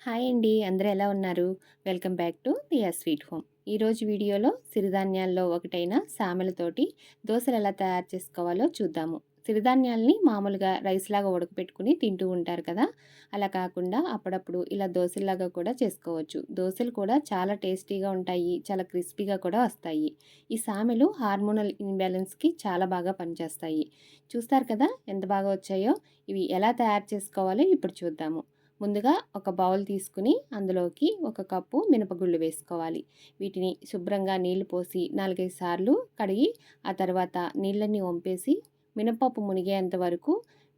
Hi అండి. అందరూ ఎలా ఉన్నారు? Welcome back to Diya sweet home. ఈరోజు వీడియోలో సిరిధాన్యాల్లో ఒకటైన సామెలతోటి దోసలు ఎలా తయారు చేసుకోవాలో చూద్దాము. సిరిధాన్యాల్ని మామూలుగా రైస్‌లాగా ఉడకపెట్టుకొని తింటూ ఉంటారు కదా! అలా కాకుండా అప్పుడప్పుడు ఇలా దోసల్లాగా కూడా చేసుకోవచ్చు. దోసలు కూడా చాలా టేస్టీగా ఉంటాయి. చాలా క్రిస్పీగా కూడా వస్తాయి. ఈ సామెలు హార్మోనల్ ఇంబాలెన్స్‌కి చాలా బాగా పనిచేస్తాయి. చూస్తారు కదా ఎంత బాగా వచ్చాయో! ఇవి ఎలా తయారు చేసుకోవాలో ఇప్పుడు చూద్దాము. ముందుగా ఒక బౌల్ తీసుకుని అందులోకి ఒక కప్పు మినపగుళ్ళు వేసుకోవాలి. వీటిని శుభ్రంగా నీళ్లు పోసి 4, 5 సార్లు కడిగి ఆ తర్వాత నీళ్ళని వంపేసి మినపప్పు మునిగేంత వరకు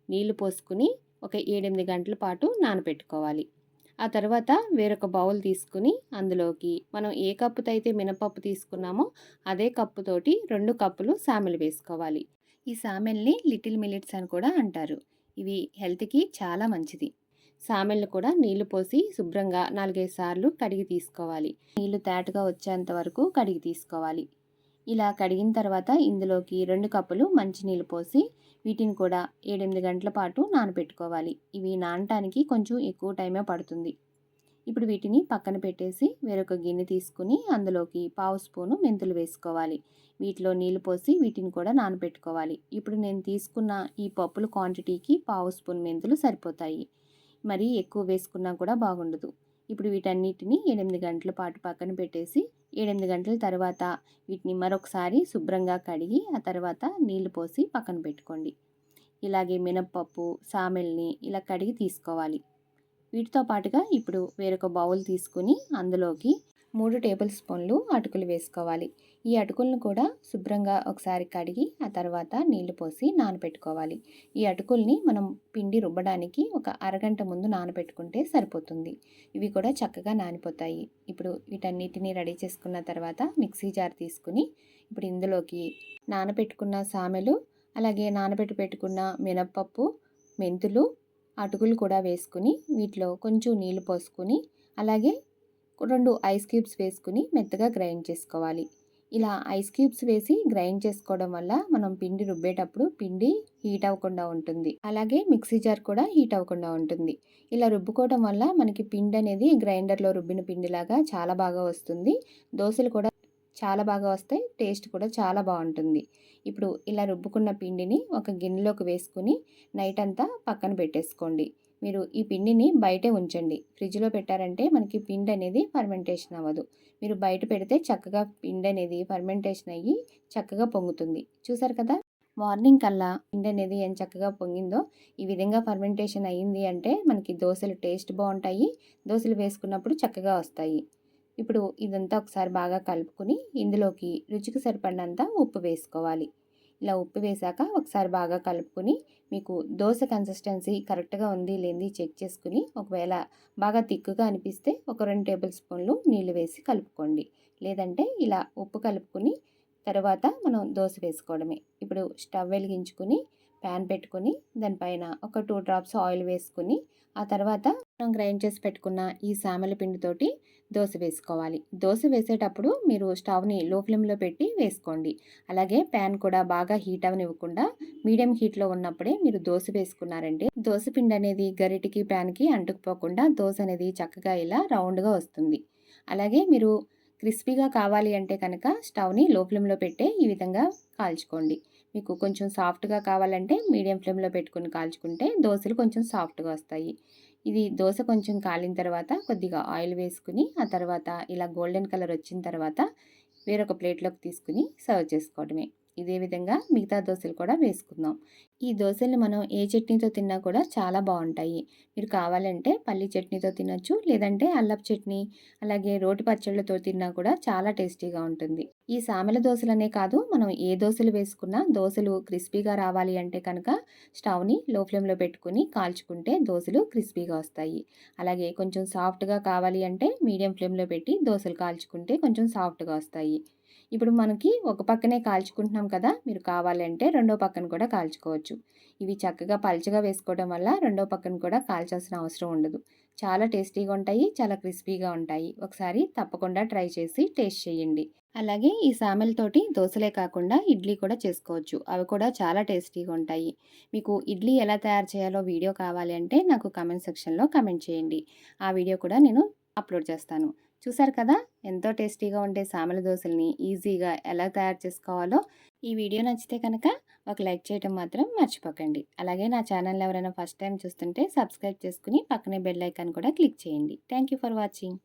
నీళ్లు పోసుకుని ఒక 7, 8 గంటల పాటు నానబెట్టుకోవాలి. ఆ తర్వాత వేరొక బౌల్ తీసుకుని అందులోకి మనం ఏ కప్పుతో అయితే మినపప్పు తీసుకున్నామో అదే కప్పుతోటి 2 కప్పులు సామెలు వేసుకోవాలి. ఈ సామెల్ని లిటిల్ మిల్లెట్స్ అని కూడా అంటారు. ఇవి హెల్త్‌కి చాలా మంచిది. సామెలను కూడా నీళ్లు పోసి శుభ్రంగా 4, 5 సార్లు కడిగి తీసుకోవాలి. నీళ్లు తేటగా వచ్చేంత వరకు కడిగి తీసుకోవాలి. ఇలా కడిగిన తర్వాత ఇందులోకి 2 కప్పులు మంచినీళ్ళు పోసి వీటిని కూడా 7, 8 గంటల పాటు నానబెట్టుకోవాలి. ఇవి నానటానికి కొంచెం ఎక్కువ టైమే పడుతుంది. ఇప్పుడు వీటిని పక్కన పెట్టేసి వేరొక గిన్నె తీసుకుని అందులోకి పావు స్పూను మెంతులు వేసుకోవాలి. వీటిలో నీళ్లు పోసి వీటిని కూడా నానబెట్టుకోవాలి. ఇప్పుడు నేను తీసుకున్న ఈ పప్పుల క్వాంటిటీకి పావు స్పూన్ మెంతులు సరిపోతాయి. మరీ ఎక్కువ వేసుకున్నా కూడా బాగుండదు. ఇప్పుడు వీటన్నిటిని 8 గంటల పాటు పక్కన పెట్టేసి 8 గంటల తర్వాత వీటిని మరొకసారి శుభ్రంగా కడిగి ఆ తర్వాత నీళ్లు పోసి పక్కన పెట్టుకోండి. ఇలాగే మినప్పప్పు, సామెల్ని ఇలా కడిగి తీసుకోవాలి. వీటితో పాటుగా ఇప్పుడు వేరొక బౌల్ తీసుకుని అందులోకి 3 టేబుల్ స్పూన్లు అటుకులు వేసుకోవాలి. ఈ అటుకులను కూడా శుభ్రంగా ఒకసారి కడిగి ఆ తర్వాత నీళ్లు పోసి నానబెట్టుకోవాలి. ఈ అటుకుల్ని మనం పిండి రుబ్బడానికి ఒక అరగంట ముందు నానబెట్టుకుంటే సరిపోతుంది. ఇవి కూడా చక్కగా నానిపోతాయి. ఇప్పుడు వీటన్నిటిని రెడీ చేసుకున్న తర్వాత మిక్సీ జార్ తీసుకుని ఇప్పుడు ఇందులోకి నానబెట్టుకున్న సామెలు, అలాగే పెట్టుకున్న మినప్పప్పు, మెంతులు, అటుకులు కూడా వేసుకుని వీటిలో కొంచెం నీళ్లు పోసుకుని అలాగే 2 ఐస్ క్యూబ్స్ వేసుకుని మెత్తగా గ్రైండ్ చేసుకోవాలి. ఇలా ఐస్ క్యూబ్స్ వేసి గ్రైండ్ చేసుకోవడం వల్ల మనం పిండి రుబ్బేటప్పుడు పిండి హీట్ అవ్వకుండా ఉంటుంది. అలాగే మిక్సీ జార్ కూడా హీట్ అవ్వకుండా ఉంటుంది. ఇలా రుబ్బుకోవడం వల్ల మనకి పిండి అనేది గ్రైండర్లో రుబ్బిన పిండిలాగా చాలా బాగా వస్తుంది. దోసలు కూడా చాలా బాగా వస్తాయి. టేస్ట్ కూడా చాలా బాగుంటుంది. ఇప్పుడు ఇలా రుబ్బుకున్న పిండిని ఒక గిన్నెలోకి వేసుకుని నైట్ అంతా పక్కన పెట్టేసుకోండి. మీరు ఈ పిండిని బయటే ఉంచండి. ఫ్రిడ్జ్లో పెట్టారంటే మనకి పిండి అనేది ఫర్మెంటేషన్ అవ్వదు. మీరు బయట పెడితే చక్కగా పిండి అనేది ఫర్మెంటేషన్ అయ్యి చక్కగా పొంగుతుంది. చూసారు కదా! మార్నింగ్ కల్లా పిండి అనేది ఎంత చక్కగా పొంగిందో ఈ విధంగా ఫర్మెంటేషన్ అయ్యింది అంటే మనకి దోసలు టేస్ట్ బాగుంటాయి. దోసలు వేసుకున్నప్పుడు చక్కగా వస్తాయి. ఇప్పుడు ఇదంతా ఒకసారి బాగా కలుపుకొని ఇందులోకి రుచికి సరిపడినంత ఉప్పు వేసుకోవాలి. ఇలా ఉప్పు వేశాక ఒకసారి బాగా కలుపుకొని మీకు దోస కన్సిస్టెన్సీ కరెక్ట్గా ఉంది లేనిది చెక్ చేసుకుని ఒకవేళ బాగా తిక్కుగా అనిపిస్తే ఒక 2 టేబుల్ స్పూన్లు నీళ్లు వేసి కలుపుకోండి. లేదంటే ఇలా ఉప్పు కలుపుకొని తర్వాత మనం దోస వేసుకోవడమే. ఇప్పుడు స్టవ్ వెలిగించుకుని ప్యాన్ పెట్టుకొని దానిపైన ఒక 2 డ్రాప్స్ ఆయిల్ వేసుకుని ఆ తర్వాత మనం గ్రైండ్ చేసి పెట్టుకున్న ఈ సామెల పిండితోటి దోస వేసుకోవాలి. దోస వేసేటప్పుడు మీరు స్టవ్ని లో ఫ్లేమ్లో పెట్టి వేసుకోండి. అలాగే ప్యాన్ కూడా బాగా హీట్ అవనివ్వకుండా మీడియం హీట్లో ఉన్నప్పుడే మీరు దోస వేసుకున్నారంటే దోస పిండి అనేది గరిటికి ప్యాన్కి అంటుకుపోకుండా దోస అనేది చక్కగా ఇలా రౌండ్గా వస్తుంది. అలాగే మీరు క్రిస్పీగా కావాలి అంటే కనుక స్టవ్ని లో ఫ్లేమ్లో పెట్టే ఈ విధంగా కాల్చుకోండి. మీకు కొంచెం సాఫ్ట్గా కావాలంటే మీడియం ఫ్లేమ్లో పెట్టుకుని కాల్చుకుంటే దోసలు కొంచెం సాఫ్ట్గా వస్తాయి. ఇది దోస కొంచెం కాలిన తర్వాత కొద్దిగా ఆయిల్ వేసుకుని ఆ తర్వాత ఇలా గోల్డెన్ కలర్ వచ్చిన తర్వాత వేరొక ప్లేట్లోకి తీసుకుని సర్వ్ చేసుకోవడమే. ఇదే విధంగా మిగతా దోసలు కూడా వేసుకుందాం. ఈ దోసల్ని మనం ఏ చట్నీతో తిన్నా కూడా చాలా బాగుంటాయి. మీరు కావాలంటే పల్లి చట్నీతో తినొచ్చు, లేదంటే అల్లపు చట్నీ అలాగే రోటి పచ్చళ్ళతో తిన్నా కూడా చాలా టేస్టీగా ఉంటుంది. ఈ సామెల దోసలనే కాదు మనం ఏ దోసలు వేసుకున్నా దోసలు క్రిస్పీగా రావాలి అంటే కనుక స్టవ్ని లో ఫ్లేమ్లో పెట్టుకుని కాల్చుకుంటే దోసలు క్రిస్పీగా వస్తాయి. అలాగే కొంచెం సాఫ్ట్గా కావాలి అంటే మీడియం ఫ్లేమ్లో పెట్టి దోసలు కాల్చుకుంటే కొంచెం సాఫ్ట్గా వస్తాయి. ఇప్పుడు మనకి ఒక పక్కనే కాల్చుకుంటున్నాం కదా! మీరు కావాలంటే రెండో పక్కన కూడా కాల్చుకోవచ్చు. ఇవి చక్కగా పల్చగా వేసుకోవడం వల్ల రెండో పక్కన కూడా కాల్చాల్సిన అవసరం ఉండదు. చాలా టేస్టీగా ఉంటాయి. చాలా క్రిస్పీగా ఉంటాయి. ఒకసారి తప్పకుండా ట్రై చేసి టేస్ట్ చేయండి. అలాగే ఈ సామెలతోటి దోసలే కాకుండా ఇడ్లీ కూడా చేసుకోవచ్చు. అవి కూడా చాలా టేస్టీగా ఉంటాయి. మీకు ఇడ్లీ ఎలా తయారు చేయాలో వీడియో కావాలి అంటే నాకు కామెంట్ సెక్షన్‌లో కామెంట్ చేయండి. ఆ వీడియో కూడా నేను అప్‌లోడ్ చేస్తాను. చూసారు కదా! ఎంతో టేస్టీగా ఉండే సామెల దోసల్ని ఈజీగా ఎలా తయారు చేసుకోవాలో. ఈ వీడియో నచ్చితే కనుక ఒక లైక్ చేయడం మాత్రం మర్చిపోకండి. అలాగే నా ఛానల్‌ని ఎవరైనా ఫస్ట్ టైమ్ చూస్తుంటే సబ్స్క్రైబ్ చేసుకొని పక్కనే బెల్ ఐకాన్ కూడా క్లిక్ చేయండి. Thank you for watching.